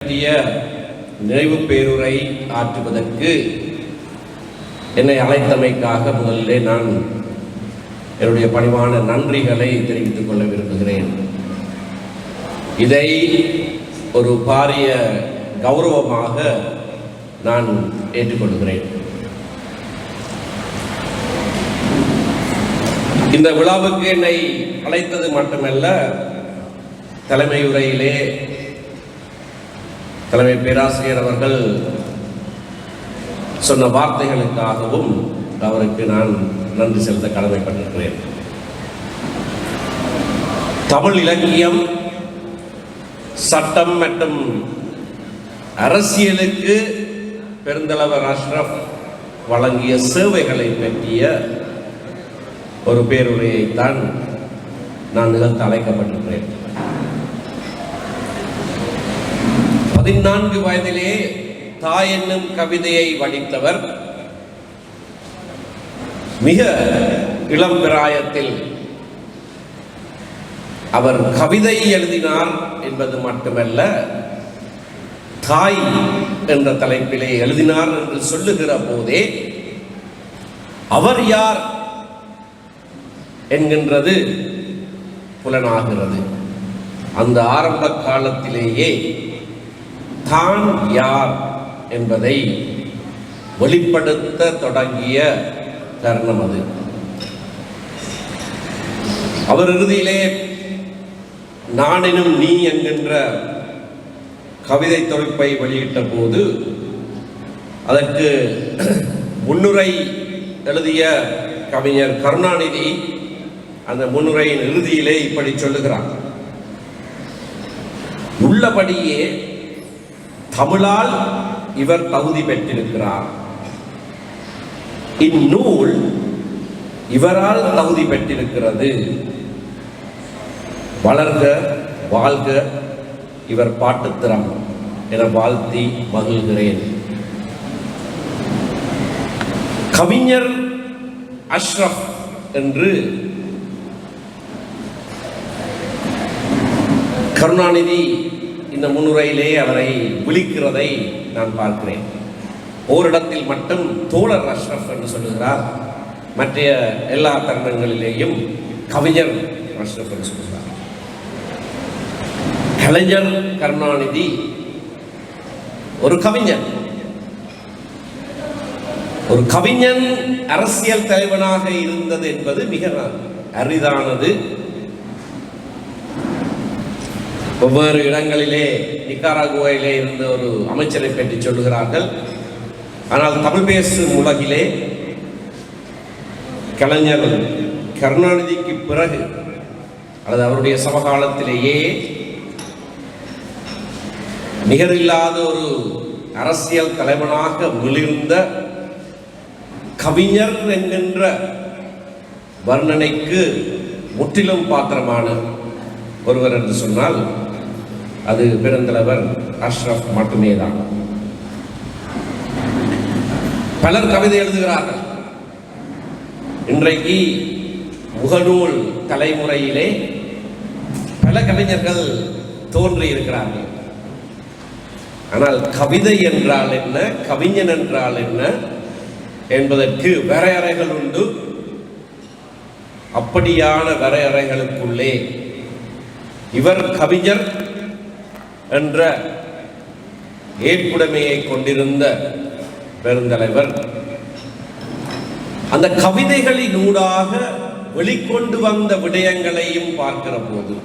நினைவு பேருரை ஆற்றுவதற்கு என்னை அழைத்தமைக்காக முதலிலே நான் என்னுடைய பணிவான நன்றிகளை தெரிவித்துக் கொள்ள விரும்புகிறேன். இதை ஒரு பாரிய கௌரவமாக நான் ஏற்றுக்கொள்கிறேன். இந்த விழாவுக்கு என்னை அழைத்தது மட்டுமல்ல, தலைமையுரையிலே தலைமை பேராசிரியர் அவர்கள் சொன்ன வார்த்தைகளுக்காகவும் அவருக்கு நான் நன்றி செலுத்த கடமைப்பட்டிருக்கிறேன். தமிழ் இலக்கியம், சட்டம் மற்றும் அரசியலுக்கு பெருந்தலைவர் அஷ்ரஃப் வழங்கிய சேவைகளை பற்றிய ஒரு பேருரையைத்தான் நான் நிகழ்த்த அழைக்கப்பட்டிருக்கிறேன். 14 வயதிலே தாய் என்னும் கவிதையை வடித்தவர். மிக இளம் பிராயத்தில் அவர் கவிதை எழுதினார் என்பது மட்டுமல்ல, தாய் என்ற தலைப்பிலே எழுதினார் என்று சொல்லுகிற போதே அவர் யார் என்கின்றது புலனாகிறது. அந்த ஆரம்ப காலத்திலேயே தான் யார் என்பதை வெளிப்படுத்த தொடங்கிய தருணம் அது. அவர் இறுதியிலே நான் எனும் நீ என்கின்ற கவிதை தொகுப்பை வெளியிட்ட போது அதற்கு முன்னுரை எழுதிய கவிஞர் கருணாநிதி அந்த முன்னுரையின் இறுதியிலே இப்படி சொல்லுகிறார்: உள்ளபடியே தமிழால் இவர் தகுதி பெற்றிருக்கிறார், இந்நூல் இவரால் தகுதி பெற்றிருக்கிறது, வளர்க வாழ்க இவர் பாட்டுத்திறம் என வாழ்த்தி மகிழ்கிறேன். கவிஞர் அஷ்ரஃப் என்று கருணாநிதி இந்த முன்னுரையிலே அவரை விழிக்கிறதை நான் பார்க்கிறேன். ஓரிடத்தில் மட்டும் தோழர் அஷ்ரஃப் என்று சொல்லுகிறார், மற்ற எல்லா தருணங்களிலேயும் கவிஞர் அஷ்ரஃப் என்று சொல்லுகிறார். கலைஞர் கருணாநிதி ஒரு கவிஞன். ஒரு கவிஞன் அரசியல் தலைவனாக இருந்தது என்பது மிக அரிதானது. ஒவ்வொரு இடங்களிலே நிக்காராகுவாவிலே இருந்த ஒரு அமைச்சரை பற்றி சொல்லுகிறார்கள். ஆனால் தமிழ் பேசும் உலகிலே கலைஞர் கருணாநிதிக்கு பிறகு அல்லது அவருடைய சமகாலத்திலேயே நிகரில்லாத ஒரு அரசியல் தலைவனாக மிளிர்ந்த கவிஞர் என்கின்ற வர்ணனைக்கு முற்றிலும் பாத்திரமான ஒருவர் என்று சொன்னால் அது பெருந்தலைவர் அஷ்ரஃப் மட்டுமே தான். பலர் கவிதை எழுதுகிறார்கள். இன்றைக்கு முகநூல் தலைமுறையிலே பல கவிஞர்கள் தோன்றி இருக்கிறார்கள். ஆனால் கவிதை என்றால் என்ன, கவிஞன் என்றால் என்ன என்பதற்கு வரையறைகள் உண்டு. அப்படியான வரையறைகளுக்குள்ளே இவர் கவிஞர் என்ற ஏற்புடைமையை கொண்டிருந்த பெருந்தலைவர் அந்த கவிதைகளின் ஊடாக வெளிக்கொண்டு வந்த விடயங்களையும் பார்க்கிற போது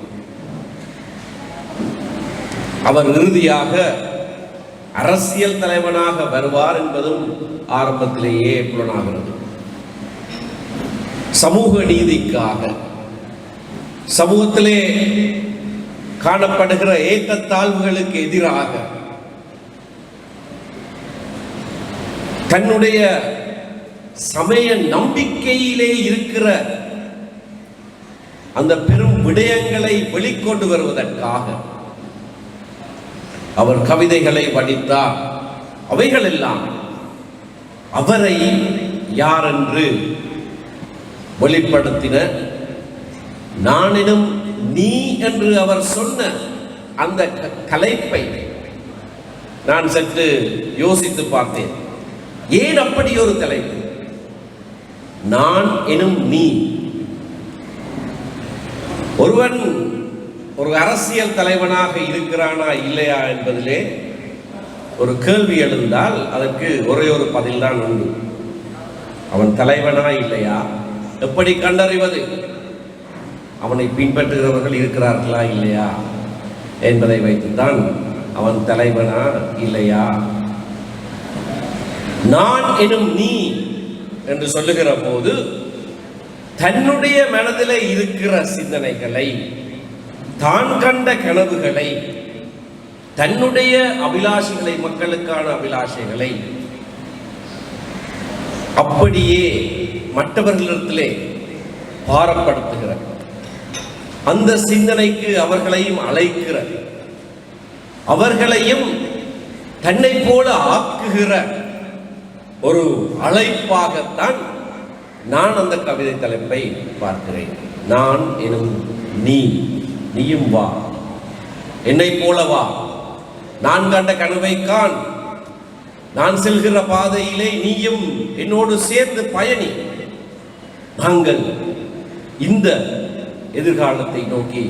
அவர் இறுதியாக அரசியல் தலைவனாக வருவார் என்பதும் ஆரம்பத்திலேயே புலனாகிறது. சமூக நீதிக்காக, சமூகத்திலே காணப்படுகிற ஏற்றத்தாழ்வுகளுக்கு எதிராக தன்னுடைய சமய நம்பிக்கையிலே இருக்கிற அந்த பெரும் விடயங்களை வெளிக்கொண்டு வருவதற்காக அவர் கவிதைகளை வடித்தார். அவைகள் எல்லாம் அவரை யார் என்று வெளிப்படுத்தின. நானினும் நீ என்று அவர் சொன்ன அந்த கலைப்பை நான் சற்று யோசித்து பார்த்தேன். ஏன் அப்படி ஒரு தலைப்பு? நான் எனும் நீ. ஒருவன் ஒரு அரசியல் தலைவனாக இருக்கிறானா இல்லையா என்பதிலே ஒரு கேள்வி எழுந்தால் அதற்கு ஒரே ஒரு பதில் தான் உண்டு. அவன் தலைவனா இல்லையா எப்படி கண்டறிவது? அவனை பின்பற்றுகிறவர்கள் இருக்கிறார்களா இல்லையா என்பதை வைத்துத்தான் அவன் தலைவனா இல்லையா. நான் எனும் நீ என்று சொல்லுகிற போது தன்னுடைய மனதில் இருக்கிற சிந்தனைகளை, தான் கண்ட கனவுகளை, தன்னுடைய அபிலாஷைகளை, மக்களுக்கான அபிலாஷைகளை அப்படியே மற்றவர்களிடத்திலே பாரப்படுத்துகிற, அந்த சிந்தனைக்கு அவர்களையும் அழைக்கிற, அவர்களையும் தன்னை போல ஆக்குகிற ஒரு அழைப்பாகத்தான் நான் அந்த கவிதை தலைப்பை பார்க்கிறேன். நான் எனும் நீ, நீயும் வா, என்னை போல வா, நான் கண்ட கனவை காண், நான் செல்கிற பாதையிலே நீயும் என்னோடு சேர்ந்து பயணி, நாங்கள் இந்த எதிர்காலத்தை நோக்கி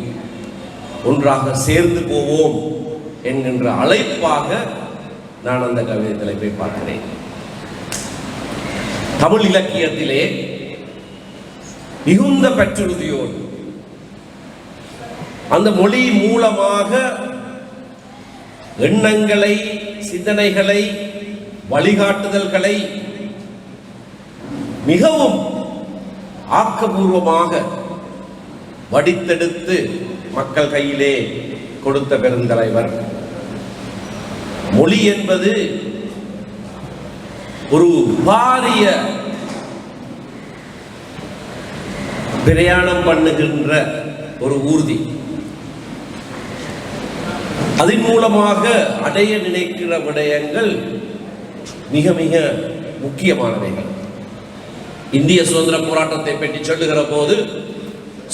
ஒன்றாக சேர்ந்து போவோம் என்கின்ற அழைப்பாக நான் அந்த கவிதை தலைப்பை பார்க்கிறேன். தமிழ் இலக்கியத்திலே மிகுந்த பற்றுறுதியோடு அந்த மொழி மூலமாக எண்ணங்களை, சிந்தனைகளை, வழிகாட்டுதல்களை மிகவும் ஆக்கபூர்வமாக வடித்தெடுத்து மக்கள் கையிலே கொடுத்த பெருந்தலைவர். மொழி என்பது ஒரு பாரிய பிரயாணம் பண்ணுகின்ற ஒரு ஊர்தி. அதன் மூலமாக அடைய நினைக்கிற விடயங்கள் மிக மிக முக்கியமானவைகள். இந்திய சுதந்திர போராட்டத்தை பற்றி சொல்லுகிற போது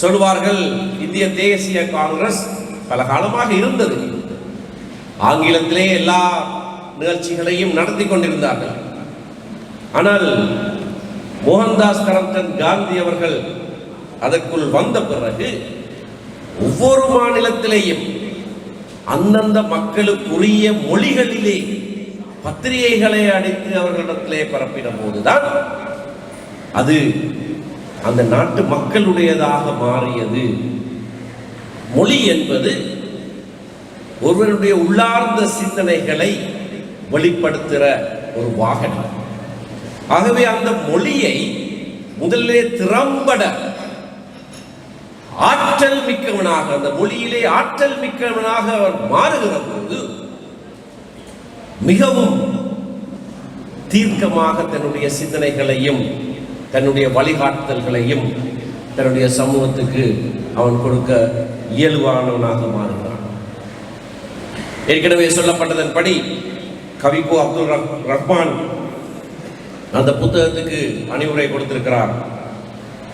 சொல்வார்கள், இந்திய தேசிய காங்கிரஸ் பல காலமாக இருந்தது, ஆங்கிலத்திலே எல்லா நிகழ்ச்சிகளையும் நடத்தி கொண்டிருந்தார்கள். ஆனால் மோகன்தாஸ் கரம்சந்த் காந்தி அவர்கள் அதற்குள் வந்த பிறகு ஒவ்வொரு மாநிலத்திலேயும் அந்தந்த மக்களுக்குரிய மொழிகளிலே பத்திரிகைகளை அடித்து அவர்களிடத்திலே பரப்பின போதுதான் அது அந்த நாட்டு மக்களுடையதாக மாறியது. மொழி என்பது ஒருவருடைய உள்ளார்ந்த சிந்தனைகளை வெளிப்படுத்துகிற ஒரு வாகனம். ஆகவே அந்த மொழியை முதலிலே திறம்பட ஆற்றல் மிக்கவனாக, அந்த மொழியிலே ஆற்றல் மிக்கவனாக அவர் மாறுகிற போது மிகவும் தீர்க்கமாக தன்னுடைய சிந்தனைகளையும் தன்னுடைய வழிகாட்டுதல்களையும் தன்னுடைய சமூகத்துக்கு அவன் கொடுக்க இயல்பானவனாக மாறுகிறான். ஏற்கனவே சொல்லப்பட்டதன்படி கவிக்கோ அப்துல் ரஹ்மான் அந்த புத்தகத்துக்கு அணிவுரை கொடுத்திருக்கிறார்.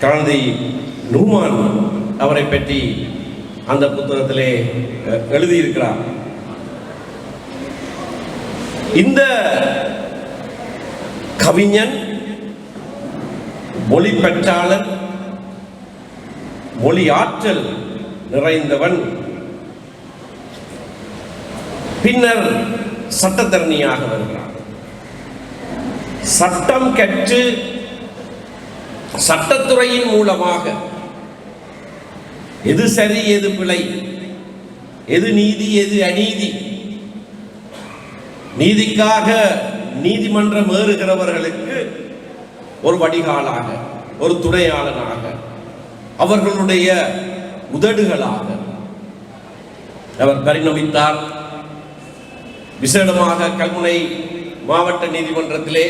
காந்தி நூமான் அவரை பற்றி அந்த புத்தகத்திலே எழுதியிருக்கிறார். இந்த கவிஞன் மொழி பெற்றாளன், மொழி ஆற்றல் நிறைந்தவன், பின்னர் சட்டத்தரணியாக வருகிறான். சட்டம் கற்று சட்டத்துறையின் மூலமாக எது சரி எது பிழை, எது நீதி எது அநீதி, நீதிக்காக நீதிமன்றம் ஏறுகிறவர்களுக்கு ஒரு வடிகாலாக, ஒரு துணையாளனாக, அவர்களுடைய உதடுகளாக அவர் பரிணமித்தார். விசேடமாக கல்முனை மாவட்ட நீதிமன்றத்திலே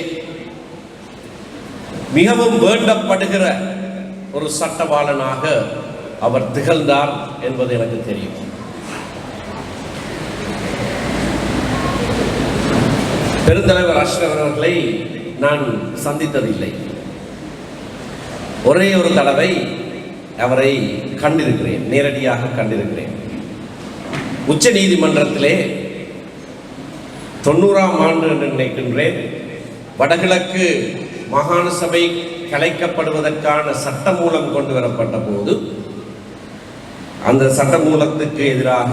மிகவும் வேண்டப்படுகிற ஒரு சட்டவாளனாக அவர் திகழ்ந்தார் என்பது எனக்கு தெரியும். பெருந்தலைவர் அஷ்ரப் அவர்களை நான் சந்தித்ததில்லை. ஒரே ஒரு தடவை அவரை கண்டிருக்கிறேன், நேரடியாக கண்டிருக்கிறேன். உச்ச நீதிமன்றத்திலே 90ஆம் ஆண்டு என்று நினைக்கின்றேன். வடகிழக்கு மாகாண சபை கலைக்கப்படுவதற்கான சட்டமூலம் கொண்டு வரப்பட்ட போது அந்த சட்டமூலத்துக்கு எதிராக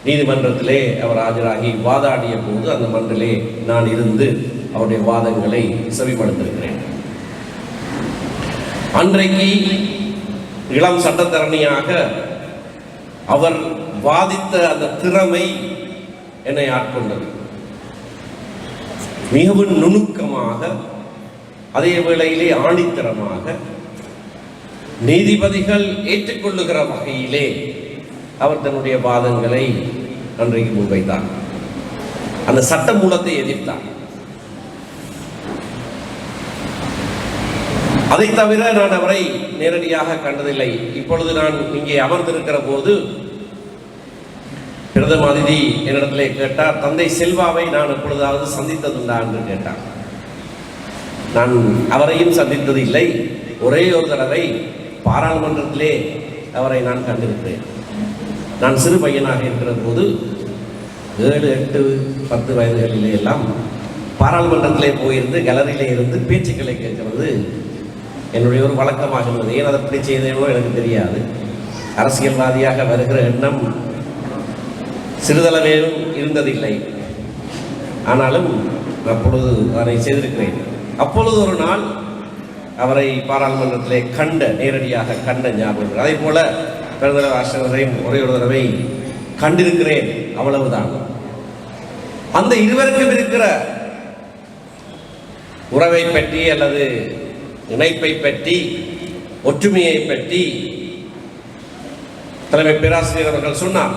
நீதிமன்றத்திலே அவர் ஆஜராகி வாதாடிய போது அந்த மன்றிலே நான் இருந்து அவருடைய வாதங்களை செவிமடுத்திருக்கிறேன். அன்றைக்கு இளம் சட்டத்தரணியாக அவர் வாதித்த அந்த திறமை என்னை ஆட்கொண்டது. மிகவும் நுணுக்கமாக, அதே வேளையிலே ஆணித்தரமாக, நீதிபதிகள் ஏற்றுக்கொள்ளுகிற வகையிலே அவர் தன்னுடைய வாதங்களை அன்றைக்கு முன்வைத்தார். அந்த சட்ட மூலத்தை எதிர்த்தார். அதை தவிர நான் அவரை நேரடியாக கண்டதில்லை. இப்பொழுது நான் இங்கே அமர்ந்திருக்கிற போது பிரதம அதிதி என்னிடத்திலே கேட்டார், தந்தை செல்வாவை நான் எப்பொழுதாவது சந்தித்ததுண்டா என்று கேட்டார். நான் அவரையும் சந்தித்தது இல்லை. ஒரே ஒரு தடவை பாராளுமன்றத்திலே அவரை நான் கண்டிருக்கிறேன். நான் சிறு பையனாக இருக்கிற போது 7, 8, 10 வயதுகளிலே எல்லாம் பாராளுமன்றத்திலே போயிருந்து கேலரியிலே இருந்து பேச்சுக்களை கேட்கிறது என்னுடைய ஒரு வழக்கமாக இருந்தது. ஏன் அதை அப்படி செய்தேனோ எனக்கு தெரியாது. அரசியல்வாதியாக வருகிற எண்ணம் சிறிதளவேனும் இருந்ததில்லை. ஆனாலும் அப்பொழுது அதை செய்திருக்கிறேன். அப்பொழுது ஒரு நாள் அவரை பாராளுமன்றத்திலே நேரடியாக கண்ட ஞாபகம். அதே போல பிரதமர் ஆசிரியரையும் ஒரே ஒரு தடவை கண்டிருக்கிறேன், அவ்வளவுதான். அந்த இருவருக்கும் இருக்கிற உறவை பற்றி அல்லது இணைப்பை பற்றி, ஒற்றுமையை பற்றி தலைமை பேராசிரியர் அவர்கள் சொன்னார்.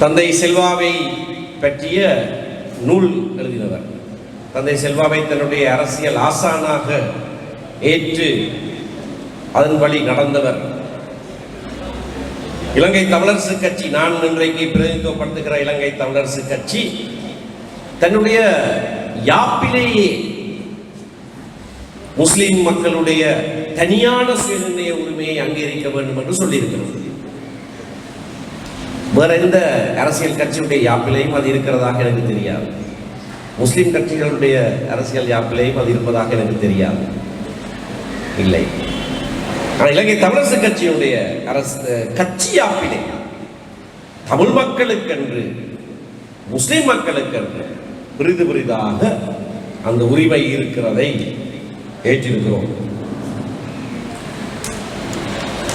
தந்தை செல்வாவை பற்றிய நூல் எழுதினவர். தந்தை செல்வாவை தன்னுடைய அரசியல் ஆசானாக ஏற்று அதன் வழி நடந்தவர். இலங்கை தமிழரசு கட்சி, நான் இன்றைக்கு பிரதிநிதித்துவப்படுத்துகிற இலங்கை தமிழரசு கட்சி தன்னுடைய யாப்பிலேயே முஸ்லிம் மக்களுடைய தனியான சுயநிர்ணய உரிமையை அங்கீகரிக்க வேண்டும் என்று சொல்லியிருக்கிறது. வேற எந்த அரசியல் கட்சியுடைய யாப்பிலையும் அது இருக்கிறதாக எனக்கு தெரியாது. முஸ்லிம் கட்சிகளுடைய அரசியல் யாப்பிலையும் அது இருப்பதாக எனக்கு தெரியாது, இல்லை. ஆனால் இலங்கை தமிழரசு கட்சியுடைய கட்சி யாப்பிலே தமிழ் மக்களுக்கென்று, முஸ்லிம் மக்களுக்கென்று விரிதாக அந்த உரிமை இருக்கிறதை ஏற்றிருக்கிறோம்.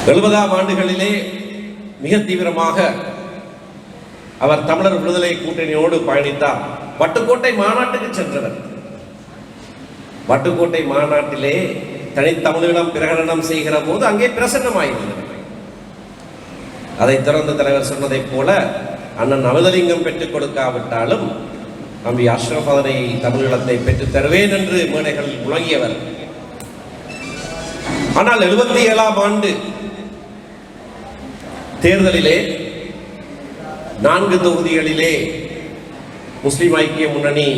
70ஆம் ஆண்டுகளிலே மிக தீவிரமாக அவர் தமிழர் விடுதலை கூட்டணியோடு பயணித்தார். வட்டுக்கோட்டை மாநாட்டுக்கு சென்றவர். வட்டுக்கோட்டை மாநாட்டிலே தனித்தமிழீழம் பிரகடனம் செய்கிற போது அங்கே பிரசன்னமாயிருந்தது. அதை திறந்த தலைவர் சொன்னதைப் போல அண்ணன் அமிர்தலிங்கம் பெற்றுக் கொடுக்காவிட்டாலும் நம்பி அஷ்ரப் அதனை தமிழீழத்தை பெற்றுத் தருவேன் என்று மேடைகள் முழங்கியவர். ஆனால் 77ஆம் ஆண்டு தேர்தலிலே 4 தொகுதிகளிலே முஸ்லிம் ஐக்கிய முன்னணி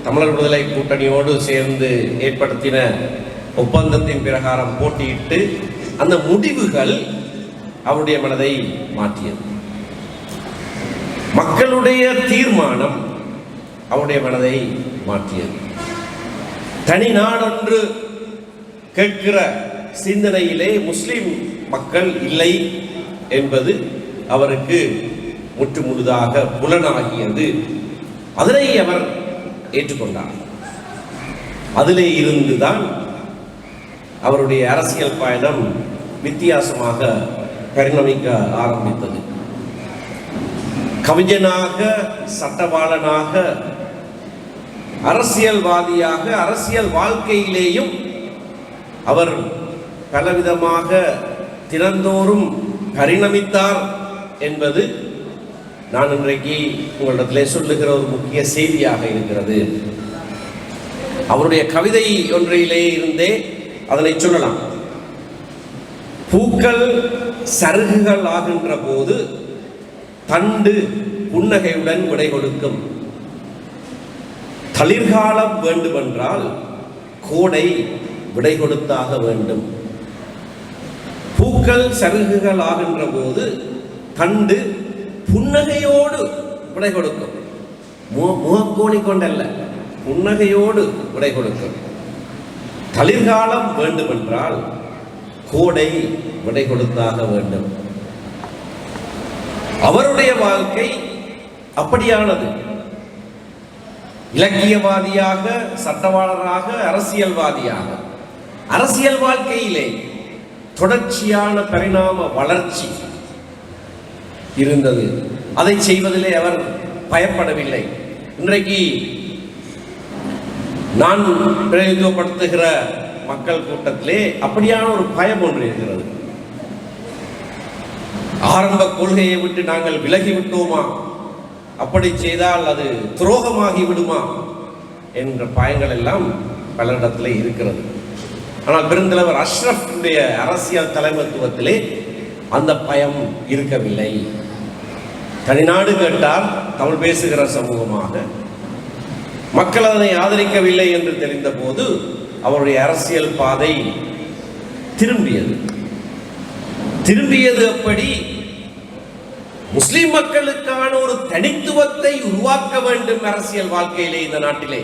தமிழர் விடுதலை கூட்டணியோடு சேர்ந்து ஏற்படுத்தின ஒப்பந்தத்தின் பிரகாரம் போட்டியிட்டு அந்த முடிவுகள் அவருடைய மனதை மாற்றியது. மக்களுடைய தீர்மானம் அவருடைய மனதை மாற்றியது. தனி நாடொன்று கேட்கிற சிந்தனையிலே முஸ்லிம் மக்கள் இல்லை என்பது அவருக்கு முற்று முழுதாக புலனாகியது. அதனை அவர் ஏற்றுக்கொண்டார். அதிலே இருந்துதான் அவருடைய அரசியல் பயணம் வித்தியாசமாக பரிணமிக்க ஆரம்பித்தது. கவிஞனாக, சட்டவாளனாக, அரசியல்வாதியாக, அரசியல் வாழ்க்கையிலேயும் அவர் பலவிதமாக தினந்தோறும் பரிணமித்தார் என்பது நான் இன்றைக்கு உங்களிடத்திலே சொல்லுகிற ஒரு முக்கிய செய்தியாக இருக்கிறது. அவருடைய கவிதை ஒன்றிலே இருந்தே அதனை சொல்லலாம். பூக்கள் சருகுகள் ஆகின்ற போது தண்டு புன்னகையுடன் விடை கொடுக்கும். தளிர்காலம் வேண்டுமென்றால் கோடை விடை கொடுத்தாக வேண்டும். பூக்கள் சருகுகள் ஆகின்ற போது தண்டு புன்னகையோடு விடை கொடுக்கும். முகக்கோணி கொண்டல்ல, புன்னகையோடு விடை கொடுக்கும். தளிர்காலம் வேண்டுமென்றால் கோடை விடை கொடுத்தாக வேண்டும். அவருடைய வாழ்க்கை அப்படியானது. இலக்கியவாதியாக, சட்டவாளராக, அரசியல்வாதியாக, அரசியல் வாழ்க்கையிலே தொடர்ச்சியான பரிணாம வளர்ச்சி இருந்தது. அதை செய்வதிலே அவர் பயப்படவில்லை. இன்றைக்கு நான் பிரதிநிதித்துவப்படுத்துகிற மக்கள் கூட்டத்திலே அப்படியான ஒரு பயம் ஒன்று இருக்கிறது. ஆரம்ப கொள்கையை விட்டு நாங்கள் விலகி விட்டோமா, அப்படி செய்தால் அது துரோகமாகி விடுமா என்ற பயங்கள் எல்லாம் பலரிடத்திலே இருக்கிறது. ஆனால் பெருந்தலைவர் அஷ்ரஃபுடைய அரசியல் தலைமைத்துவத்திலே அந்த பயம் இருக்கவில்லை. தனிநாடு கேட்டால் தமிழ் பேசுகிற சமூகமாக மக்கள் அதனை ஆதரிக்கவில்லை என்று தெரிந்த போது அவருடைய அரசியல் பாதை திரும்பியது அப்படி முஸ்லிம் மக்களுக்கான ஒரு தனித்துவத்தை உருவாக்க வேண்டும் அரசியல் வாழ்க்கையிலே இந்த நாட்டிலே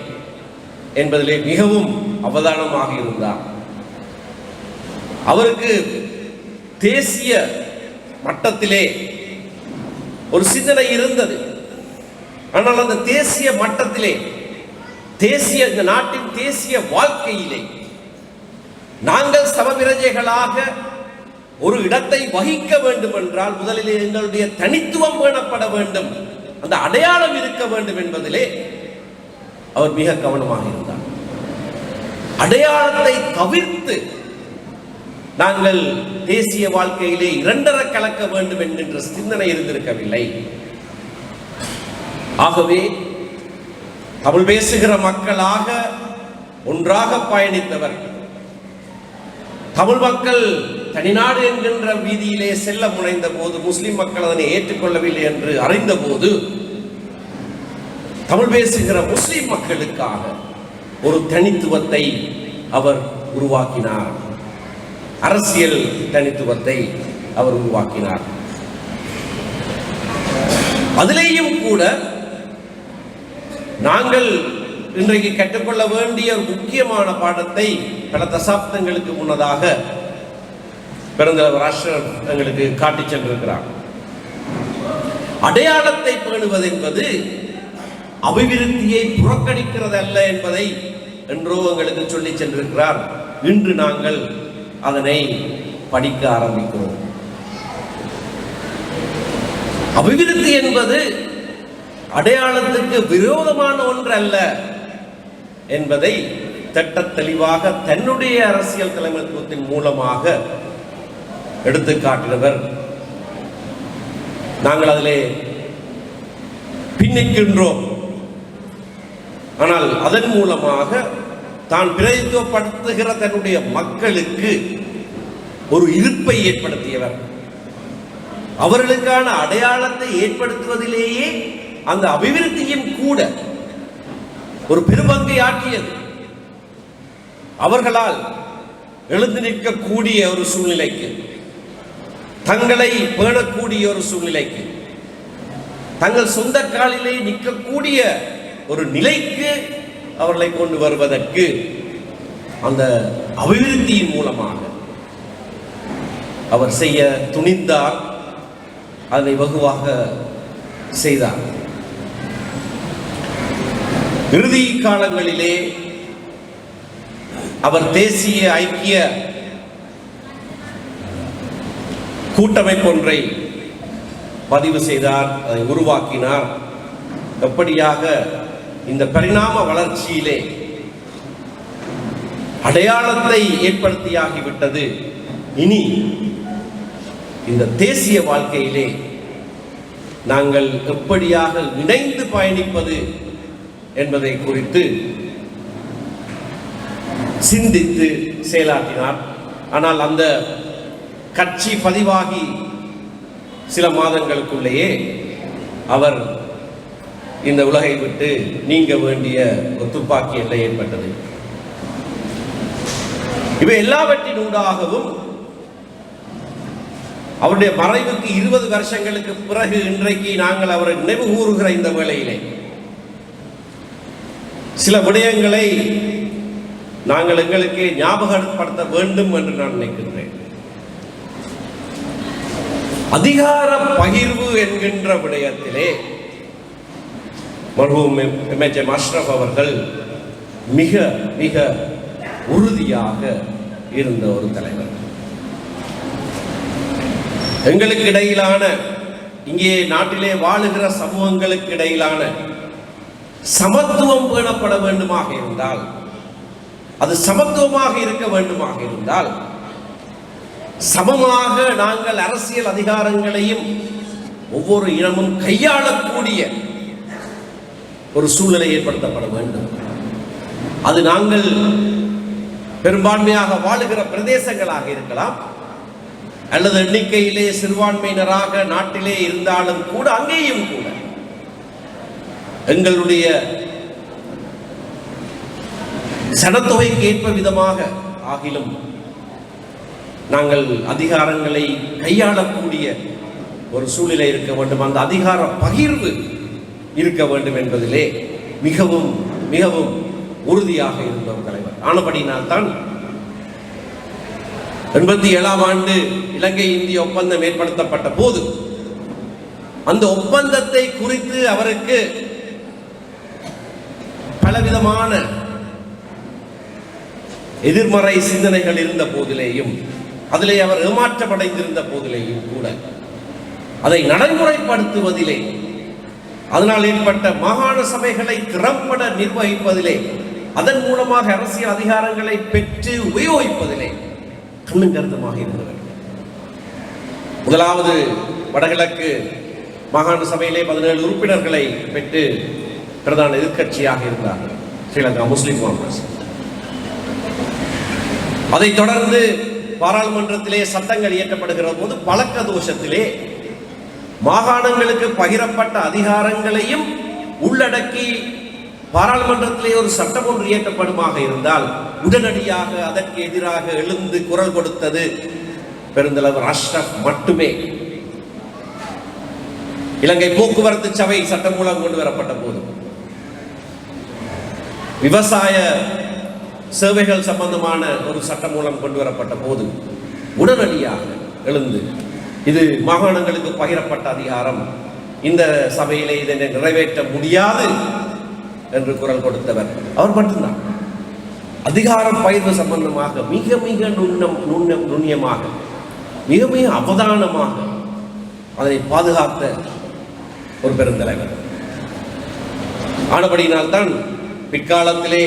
என்பதிலே மிகவும் அவதானமாக இருந்தார். அவருக்கு தேசிய மட்டத்திலே ஒரு சிந்தனை இருந்தது. ஆனால் அந்த தேசிய மட்டத்திலே, இந்த நாட்டின் தேசிய வாழ்க்கையிலே நாங்கள் சமபிரஜைகளாக ஒரு இடத்தை வகிக்க வேண்டும் என்றால் முதலிலே எங்களுடைய தனித்துவம் பேணப்பட வேண்டும், அந்த அடையாளம் இருக்க வேண்டும் என்பதிலே அவர் மிக கவனமாக இருந்தார். அடையாளத்தை தவிர்த்து நாங்கள் தேசிய வாழ்க்கையிலே இரண்டரை கலக்க வேண்டும் என்கின்ற சிந்தனை இருந்திருக்கவில்லை. ஆகவே தமிழ் பேசுகிற மக்களாக ஒன்றாக பயணித்தவர். தமிழ் மக்கள் தனிநாடு என்கின்ற வீதியிலே செல்ல முனைந்த போது முஸ்லிம் மக்கள் அதனை ஏற்றுக்கொள்ளவில்லை என்று அறிந்த போது தமிழ் பேசுகிற முஸ்லிம் மக்களுக்காக ஒரு தனித்துவத்தை அவர் உருவாக்கினார். அரசியல் தனித்துவத்தை அவர் உருவாக்கினார். அதிலேயும் கூட நாங்கள் இன்றைக்கு கற்றுக்கொள்ள வேண்டிய முக்கியமான பாடத்தை பல தசாப்தங்களுக்கு முன்னதாக பெருந்தலைவர் அஷ்ரஃப் எங்களுக்கு காட்டி சென்றிருக்கிறார். அடையாளத்தை பேணுவது என்பது அபிவிருத்தியை புறக்கணிக்கிறது அல்ல என்பதை என்றோ எங்களுக்கு சொல்லி சென்றிருக்கிறார். இன்று நாங்கள் அதனை படிக்க ஆரம்பிக்கிறோம். அபிவிருத்தி என்பது அடையாளத்துக்கு விரோதமான ஒன்று அல்ல என்பதை திட்ட தெளிவாக தன்னுடைய அரசியல் தலைமைத்துவத்தின் மூலமாக எடுத்து காட்டினவர். நாங்கள் அதிலே பின்னிக்கின்றோம். ஆனால் அதன் மூலமாக தான் பிரதித்துவப்படுத்துகிற தன்னுடைய மக்களுக்கு ஒரு இருப்பை ஏற்படுத்தியவர். அவர்களுக்கான அடையாளத்தை ஏற்படுத்துவதிலேயே அந்த அபிவிருத்தியும் கூட ஒரு பெரும்பங்கை ஆற்றியது. அவர்களால் எழுந்து நிற்கக்கூடிய ஒரு சூழ்நிலைக்கு, தங்களை பேணக்கூடிய ஒரு சூழ்நிலைக்கு, தங்கள் சொந்த காலிலே நிற்கக்கூடிய ஒரு நிலைக்கு அவர்களை கொண்டு வருவதற்கு அந்த அபிவிருத்தியின் மூலமாக அவர் செய்ய துணிந்தார். அதை வெகுவாக செய்தார். இறுதி காலங்களிலே அவர் தேசிய ஐக்கிய கூட்டமைப்பு ஒன்றை பதிவு செய்தார், அதை உருவாக்கினார். எப்படியாக இந்த பரிணாம வளர்ச்சியிலே அடையாளத்தை ஏற்படுத்தியாகிவிட்டது. இனி இந்த தேசிய வாழ்க்கையிலே நாங்கள் எப்படியாக இணைந்து பயணிப்பது என்பதை குறித்து சிந்தித்து செயலாற்றினார். ஆனால் அந்த கட்சி பதிவாகி சில மாதங்களுக்குள்ளேயே அவர் இந்த உலகை விட்டு நீங்க வேண்டிய ஒரு துப்பாக்கி எல்லை ஏற்பட்டது. இவை எல்லாவற்றின் ஊடாகவும் அவருடைய மறைவுக்கு 20 வருஷங்களுக்கு பிறகு இன்றைக்கு நாங்கள் அவரை நினைவு கூறுகிற இந்த வேளையிலே சில விடயங்களை நாங்கள் எங்களுக்கு ஞாபகப்படுத்த வேண்டும் என்று நான் நினைக்கின்றேன். அதிகார பகிர்வு என்கின்ற விடயத்திலே மர்ஹூம் எம்ஏஜே அஷ்ரஃப் அவர்கள் மிக மிக உறுதியாக இருந்த ஒரு தலைவர். எங்களுக்கு இடையிலான, இங்கே நாட்டிலே வாழுகிற சமூகங்களுக்கு இடையிலான சமத்துவம் பேணப்பட வேண்டுமாக இருந்தால், அது சமத்துவமாக இருக்க வேண்டுமாக இருந்தால், சமமாக நாங்கள் அரசியல் அதிகாரங்களையும் ஒவ்வொரு இனமும் கையாளக்கூடிய ஒரு சூழ்நிலை ஏற்படுத்தப்பட வேண்டும். அது நாங்கள் பெரும்பான்மையாக வாழுகிற பிரதேசங்களாக இருக்கலாம், அல்லது எண்ணிக்கையிலே சிறுபான்மையினராக நாட்டிலே இருந்தாலும் கூட அங்கேயும் கூட எங்களுடைய சனத்தொகைக்கு ஏற்ப விதமாக ஆகிலும் நாங்கள் அதிகாரங்களை கையாளக்கூடிய ஒரு சூழ்நிலை இருக்க வேண்டும். அந்த அதிகார பகிர்வு இருக்க வேண்டும் என்பதிலே மிகவும் மிகவும் உறுதியாக இருந்த ஒரு தலைவர். ஆனபடினால்தான் 87ஆம் ஆண்டு இலங்கை இந்திய ஒப்பந்தம் ஏற்படுத்தப்பட்ட போது அந்த ஒப்பந்தத்தை குறித்து அவருக்கு பலவிதமான எதிர்மறை சிந்தனைகள் இருந்த போதிலேயும், அதிலே அவர் ஏமாற்றமடைந்திருந்த போதிலேயும் கூட அதை நடைமுறைப்படுத்துவதிலே, அதனால் ஏற்பட்ட மாகாண சபைகளை திறம்பட நிர்வகிப்பதிலே, அதன் மூலமாக அரசியல் அதிகாரங்களை பெற்று உபயோகிப்பதிலே கண்ணும் கருத்துமாக இருந்தவர். முதலாவது வடகிழக்கு மாகாண சபையிலே 17 உறுப்பினர்களை பெற்று பிரதான எதிர்க்கட்சியாக இருந்தார்கள் ஸ்ரீலங்கா முஸ்லிம் காங்கிரஸ். அதைத் தொடர்ந்து பாராளுமன்றத்திலே சட்டங்கள் இயற்றப்படுகிற போது பழக்க தோஷத்திலே மாகாணங்களுக்கு பகிரப்பட்ட அதிகாரங்களையும் உள்ளடக்கி பாராளுமன்றத்திலே ஒரு சட்டம் ஒன்று இயற்றப்படுமாக இருந்தால் உடனடியாக அதற்கு எதிராக எழுந்து குரல் கொடுத்தது பெருந்தலைவர் அஷ்ரஃப் மட்டுமே. இலங்கை போக்குவரத்து சபை சட்டம் மூலம் கொண்டு வரப்பட்ட போது, விவசாய சேவைகள் சம்பந்தமான ஒரு சட்டம் மூலம் கொண்டு வரப்பட்ட போது உடனடியாக எழுந்து இது மாகாணங்களுக்கு பகிரப்பட்ட அதிகாரம், இந்த சபையிலே இதை நிறைவேற்ற முடியாது என்று குரல் கொடுத்தவர் அவர் மட்டும்தான். அதிகாரம் பகிர்வு சம்பந்தமாக மிக மிக நுண்ணியமாக மிக மிக அவதானமாக அதை பாதுகாத்த ஒரு பெருந்தலைவர். ஆனபடியினால்தான் பிற்காலத்திலே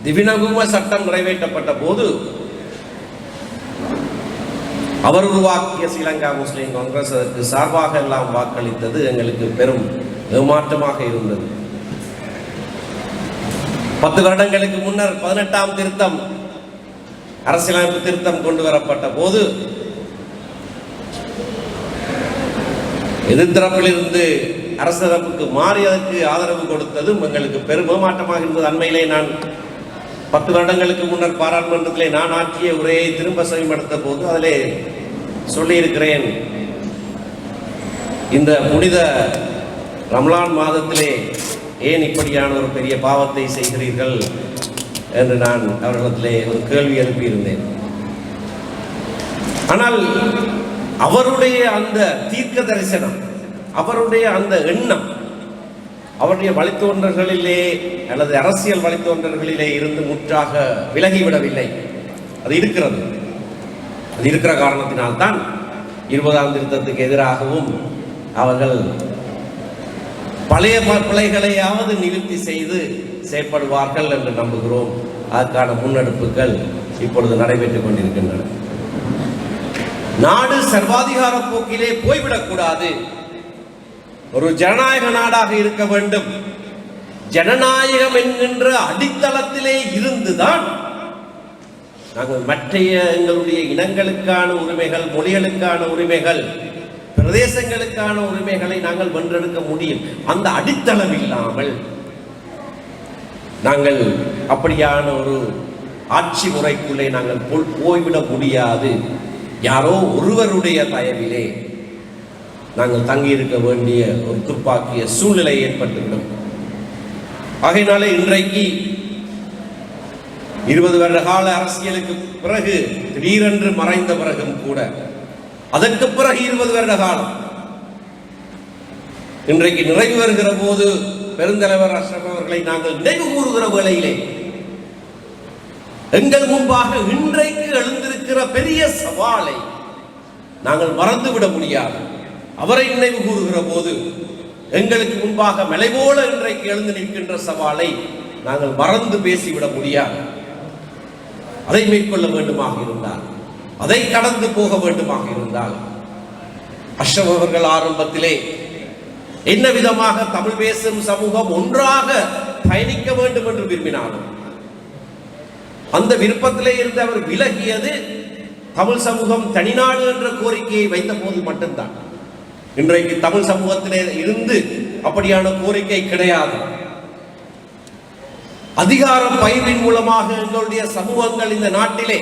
திவினகும சட்டம் நிறைவேற்றப்பட்ட போது அவர் உருவாக்கிய ஸ்ரீலங்கா முஸ்லிம் காங்கிரஸ் அதற்கு சார்பாக எல்லாம் வாக்களித்தது எங்களுக்கு பெரும் ஏமாற்றமாக இருந்தது. 10 வருடங்களுக்கு முன்னர் 18ஆம் திருத்தம், அரசியலமைப்பு திருத்தம் கொண்டு வரப்பட்ட போது எதிர்த்தரப்பிலிருந்து அரசரப்புக்கு மாறியதற்கு ஆதரவு கொடுத்ததும் எங்களுக்கு பெரும் ஏமாற்றமாக இருந்தது. அண்மையிலே நான் 10 வருடங்களுக்கு முன்னர் பாராளுமன்றத்திலே நான் ஆற்றிய உரையை திரும்ப செவிமடுத்த போது அதிலே சொல்லியிருக்கிறேன், இந்த புனித ரம்லான் மாதத்திலே ஏன் இப்படியான ஒரு பெரிய பாவத்தை செய்கிறீர்கள் என்று நான் அவர்களிடத்திலே ஒரு கேள்வி எழுப்பியிருந்தேன். ஆனால் அவருடைய அந்த தீர்க்க தரிசனம், அவருடைய அந்த எண்ணம் அவருடைய வழித்தோன்றல்களிலே அல்லது அரசியல் வழித்தோன்றல்களிலே இருந்து முற்றாக விலகிவிடவில்லை. அது இருக்கிறது. அது இருக்கிற காரணத்தினால்தான் 20ஆம் திருத்தத்துக்கு எதிராகவும் அவர்கள் பழைய பிழைகளையாவது நிவர்த்தி செய்து செயற்படுவார்கள் என்று நம்புகிறோம். அதற்கான முன்னெடுப்புகள் இப்பொழுது நடைபெற்றுக் கொண்டிருக்கின்றன. நாடு சர்வாதிகார போக்கிலே போய்விடக்கூடாது. ஒரு ஜனநாயக நாடாக இருக்க வேண்டும். ஜனநாயகம் என்கின்ற அடித்தளத்திலே இருந்துதான் நாங்கள் மற்றைய எங்களுடைய இனங்களுக்கான உரிமைகள், மொழிகளுக்கான உரிமைகள், பிரதேசங்களுக்கான உரிமைகளை நாங்கள் வென்றெடுக்க முடியும். அந்த அடித்தளம் இல்லாமல் நாங்கள் அப்படியான ஒரு ஆட்சி முறைக்குள்ளே நாங்கள் போய்விட முடியாது யாரோ ஒருவருடைய தயவிலே நாங்கள் தங்கியிருக்க வேண்டிய ஒரு துப்பாக்கிய சூழ்நிலை ஏற்பட்டுவிடும். ஆகையினாலே இன்றைக்கு 20 வருட கால அரசியலுக்கு பிறகு திடீரென்று மறைந்த பிறகும் கூட அதற்கு பிறகு 20 வருட காலம் இன்றைக்கு நிறைவு வருகிற போது பெருந்தலைவர் அஷ்ரப் அவர்களை நாங்கள் நினைவு கூறுகிற வேளையிலே எங்கள் முன்பாக இன்றைக்கு எழுந்திருக்கிற பெரிய சவாலை நாங்கள் மறந்துவிட முடியாது. அவரை நினைவு கூறுகிற போது எங்களுக்கு முன்பாக மலை போல இன்றைக்கு எழுந்து நிற்கின்ற சவாலை நாங்கள் மறந்து பேசிவிட முடியாது. அதை மேற்கொள்ள வேண்டுமாக இருந்தால், அதை கடந்து போக வேண்டுமாக இருந்தால், அஷ்ரப் அவர்கள் ஆரம்பத்திலே என்ன விதமாக தமிழ் பேசும் சமூகம் ஒன்றாக பயணிக்க வேண்டும் என்று விரும்பினாலும் அந்த விருப்பத்திலே இருந்து அவர் விலகியது தமிழ் சமூகம் தனிநாடு என்ற கோரிக்கையை வைத்த போது மட்டும்தான். இன்றைக்கு தமிழ் சமூகத்திலே இருந்து அப்படியான கோரிக்கை கிடையாது. அதிகார பயிரின் மூலமாக எங்களுடைய சமூகங்கள் இந்த நாட்டிலே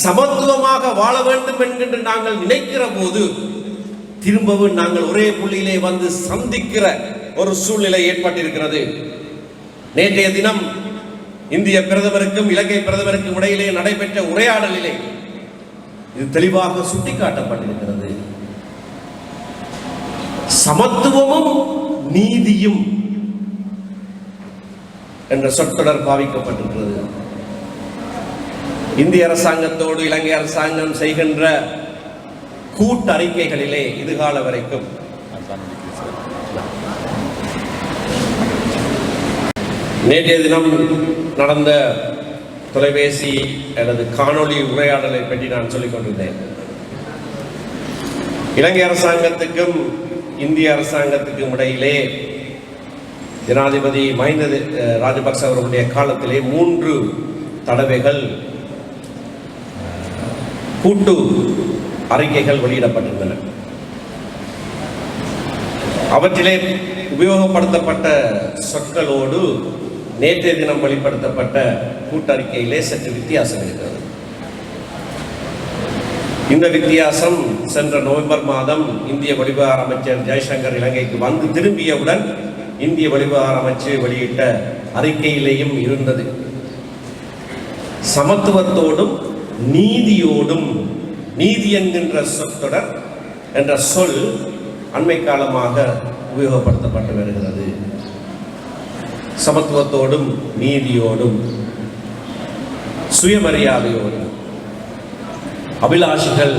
சமத்துவமாக வாழ வேண்டும் என்கின்ற நாங்கள் நினைக்கிற போது திரும்பவும் நாங்கள் ஒரே புள்ளியிலே வந்து சந்திக்கிற ஒரு சூழ்நிலை ஏற்பட்டிருக்கிறது. நேற்றைய தினம் இந்திய பிரதமருக்கும் இலங்கை பிரதமருக்கும் இடையிலே நடைபெற்ற உரையாடலிலே இது தெளிவாக சுட்டிக்காட்டப்பட்டிருக்கிறது. சமத்துவமும் நீதியும் என்ற சொற்றொடர் பாவிக்கப்பட்டிருக்கிறது. இந்திய அரசாங்கத்தோடு இலங்கை அரசாங்கம் செய்கின்ற கூட்டறிக்கைகளிலே இதுகால வரைக்கும் நேற்றைய தினம் நடந்த தொலைபேசி அல்லது காணொளி உரையாடலை பற்றி நான் சொல்லிக் கொண்டிருந்தேன். இலங்கை அரசாங்கத்துக்கும் இந்திய அரசாங்கத்துக்கும் இடையிலே ஜனாதிபதி மஹிந்த ராஜபக்ச அவர்களுடைய காலத்திலே 3 தடவைகள் கூட்டு அறிக்கைகள் வெளியிடப்பட்டிருந்தன. அவற்றிலே உபயோகப்படுத்தப்பட்ட சொற்களோடு நேற்றைய தினம் வெளிப்படுத்தப்பட்ட கூட்டறிக்கையிலே சற்று வித்தியாசம் இருக்கிறது. இந்த வித்தியாசம் சென்ற நவம்பர் மாதம் இந்திய வெளிவிவகார அமைச்சர் ஜெய்சங்கர் இலங்கைக்கு வந்து திரும்பியவுடன் இந்திய வெளிவிவகார அமைச்சர் வெளியிட்ட அறிக்கையிலேயும் இருந்தது. சமத்துவத்தோடும் நீதியோடும், நீதி என்கின்ற சொற்றொடர் என்ற சொல் அண்மை காலமாக உபயோகப்படுத்தப்பட்டு வருகிறது. சமத்துவத்தோடும் நீதியோடும் சுயமரியாதையோடும் அபிலாஷிகள்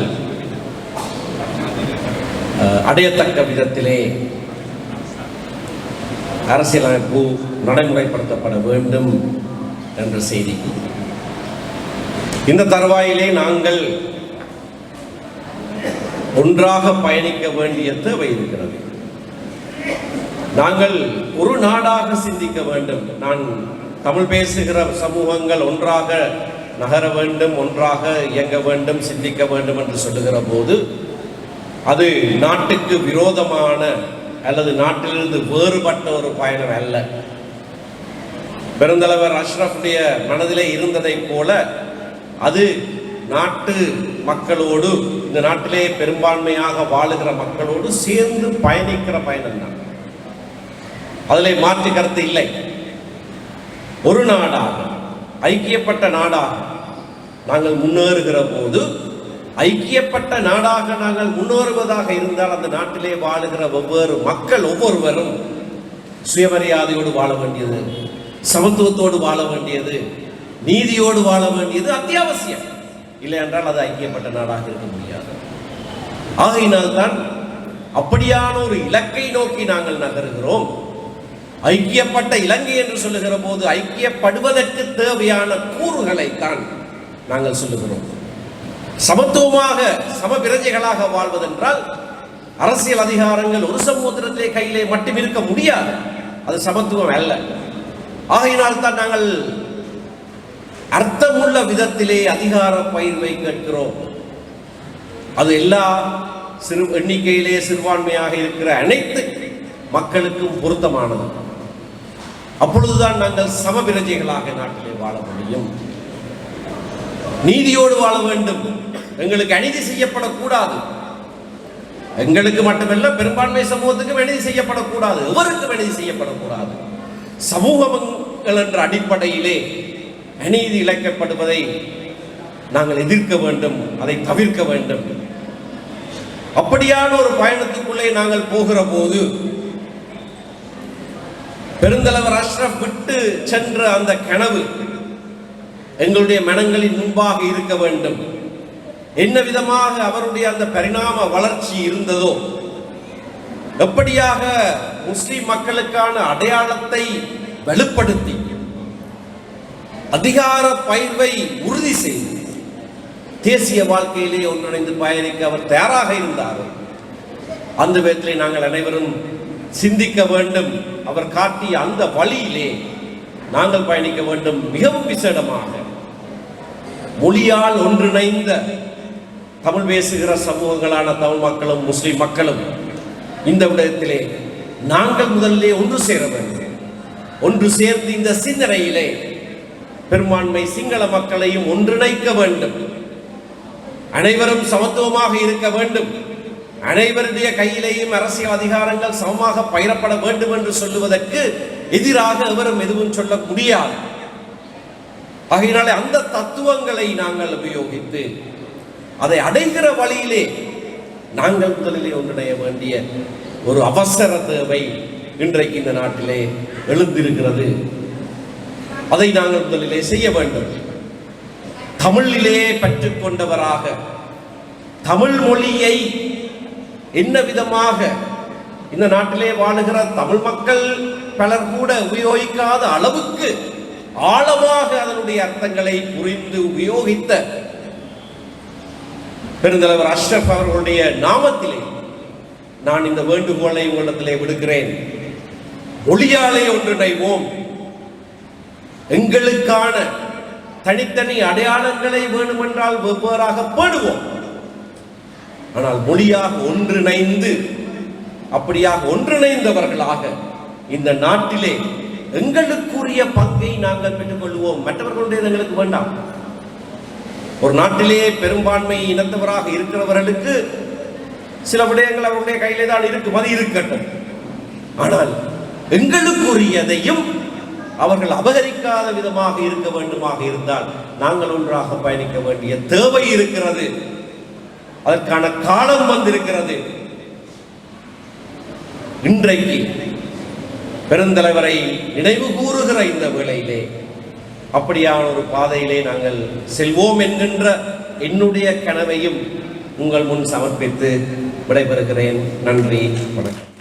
அடையத்தக்க விதத்திலே அரசியலமைப்பு நடைமுறைப்படுத்தப்பட வேண்டும் என்ற செய்தி. இந்த தருவாயிலே நாங்கள் ஒன்றாக பயணிக்க வேண்டிய தேவை இருக்கிறது. நாங்கள் ஒரு நாடாக சிந்திக்க வேண்டும். நான் தமிழ் பேசுகிற சமூகங்கள் ஒன்றாக நகர வேண்டும், ஒன்றாக இயங்க வேண்டும், சிந்திக்க வேண்டும் என்று சொல்லுகிற போது அது நாட்டுக்கு விரோதமான அல்லது நாட்டிலிருந்து வேறுபட்ட ஒரு பயணம் அல்ல. பெருந்தலைவர் அஷ்ரஃபுடைய மனதிலே இருந்ததை போல அது நாட்டு மக்களோடு, இந்த நாட்டிலே பெரும்பான்மையாக வாழுகிற மக்களோடு சேர்ந்து பயணிக்கிற பயணம் தான். அதில் மாற்று கருத்து இல்லை. ஒரு நாடாக, ஐக்கியப்பட்ட நாடாக நாங்கள் முன்னேறுகிற போது, ஐக்கியப்பட்ட நாடாக நாங்கள் முன்னேறுவதாக இருந்தால் அந்த நாட்டிலே வாழுகிற ஒவ்வொரு மக்கள் ஒவ்வொருவரும் சுயமரியாதையோடு வாழ வேண்டியது, சமத்துவத்தோடு வாழ வேண்டியது, நீதியோடு வாழ வேண்டியது அத்தியாவசியம். இல்லை என்றால் அது ஐக்கியப்பட்ட நாடாக இருக்க முடியாது. ஆகையினால்தான் அப்படியான ஒரு இலக்கை நோக்கி நாங்கள் நகருகிறோம். ஐக்கியப்பட்ட இலங்கை என்று சொல்லுகிற போது ஐக்கியப்படுவதற்கு தேவையான கூறுகளைத்தான் நாங்கள் சொல்லுகிறோம். சமத்துவமாக சமபிரஜைகளாக வாழ்வதென்றால் அரசியல் அதிகாரங்கள் ஒரு சமூகத்திலே கையிலே மட்டும் இருக்க முடியாது. அது சமத்துவம் அல்ல. ஆகையினால் தான் நாங்கள் அர்த்தமுள்ள விதத்திலே அதிகார பயிர்வை கேட்கிறோம். அது எல்லா சிறு எண்ணிக்கையிலே சிறுபான்மையாக இருக்கிற அனைத்து மக்களுக்கும் பொருத்தமானது. அப்பொழுதுதான் நாங்கள் சமபிரஜைகளாக நாட்டிலே வாழ முடியும். நீதியோடு வாழ வேண்டும். எங்களுக்கு அநீதி செய்யப்படக்கூடாது. எங்களுக்கு மட்டுமல்ல, பெரும்பான்மை சமூகத்துக்கு அநீதி செய்யப்படக்கூடாது, எவருக்கும் அநீதி செய்யப்படக்கூடாது. சமூகங்கள் என்ற அடிப்படையிலே அநீதி இழைக்கப்படுவதை நாங்கள் எதிர்க்க வேண்டும், அதை தவிர்க்க வேண்டும். அப்படியான ஒரு பயணத்துக்குள்ளே நாங்கள் போகிற போது பெருந்தலைவர் அஷ்ரப் விட்டு சென்ற அந்த கனவு எங்களுடைய மனங்களின் முன்பாக இருக்க வேண்டும். என்ன விதமாக அவருடைய அந்த பரிணாம வளர்ச்சி இருந்ததோ, எப்படியாக முஸ்லிம் மக்களுக்கான அடையாளத்தை வலுப்படுத்தி அதிகார பயிர்வை உறுதி செய்து தேசிய வாழ்க்கையிலே ஒன்றிணைந்து பயணிக்க அவர் தயாராக இருந்தார். அந்த விதத்திலே நாங்கள் அனைவரும் சிந்திக்க வேண்டும். அவர் காட்டிய அந்த வழியிலே நாங்கள் பயணிக்க வேண்டும். மிகவும் விசேடமாக மொழியால் ஒன்றிணைந்த தமிழ் பேசுகிற சமூகங்களான தமிழ் மக்களும் முஸ்லிம் மக்களும் இந்த விடத்திலே நாங்கள் முதலிலே ஒன்று சேர வேண்டும். ஒன்று சேர்ந்து இந்த சிந்தனையிலே பெரும்பான்மை சிங்கள மக்களையும் ஒன்றிணைக்க வேண்டும். அனைவரும் சமத்துவமாக இருக்க வேண்டும். அனைவருடைய கையிலேயும் அரசியல் அதிகாரங்கள் சமமாக பயிரப்பட வேண்டும் என்று சொல்லுவதற்கு எதிராக எவரும் எதுவும் சொல்ல முடியாது. ஆகையினாலே அந்த தத்துவங்களை நாங்கள் உபயோகித்து அதை அடைகிற வழியிலே நாங்கள் முதலிலே ஒன்றிணைய வேண்டிய ஒரு அவசர தேவை இன்றைக்கு இந்த நாட்டிலே எழுந்திருக்கிறது. அதை நாங்கள் முதலிலே செய்ய வேண்டும். தமிழிலே பற்றுக்கொண்டவராக தமிழ் மொழியை என்ன விதமாக இந்த நாட்டிலே வாழுகிற தமிழ் மக்கள் பலர் கூட உபயோகிக்காத அளவுக்கு ஆழமாக அதனுடைய அர்த்தங்களை புரிந்து உபயோகித்த பெருந்தலைவர் அஷ்ரப் அவர்களுடைய நாமத்திலே நான் இந்த வேண்டுகோளை உங்களிடத்திலே விடுக்கிறேன். மொழியாலே ஒன்றிணைவோம். எங்களுக்கான தனித்தனி அடையாளங்களை வேண்டுமென்றால் வெவ்வேறாக பேணுவோம். ஆனால் மொழியாக ஒன்றிணைந்து அப்படியாக ஒன்றிணைந்தவர்களாக இந்த நாட்டிலே எங்களுக்குரிய பங்கை நாங்கள் பெற்றுக்கொள்வோம். மற்றவர்களுடைய எங்களுக்கு வேண்டாம். ஒரு நாட்டிலே பெரும்பான்மை இனத்தவராக இருக்கிறவர்களுக்கு சில விடயங்கள் அவருடைய கையிலே தான் இருக்கும், அது இருக்கட்டும். ஆனால் எங்களுக்குரியதையும் அவர்கள் அபகரிக்காத விதமாக இருக்க வேண்டுமாக இருந்தால் நாங்கள் ஒன்றாக பயணிக்க வேண்டிய தேவை இருக்கிறது. அதற்கான காலம் வந்திருக்கிறது. இன்றைக்கு பெருந்தலைவரை நினைவு கூறுகிற இந்த வேளையிலே அப்படியான ஒரு பாதையிலே நாங்கள் செல்வோம் என்கின்ற என்னுடைய கனவையும் உங்கள் முன் சமர்ப்பித்து விடைபெறுகிறேன். நன்றி, வணக்கம்.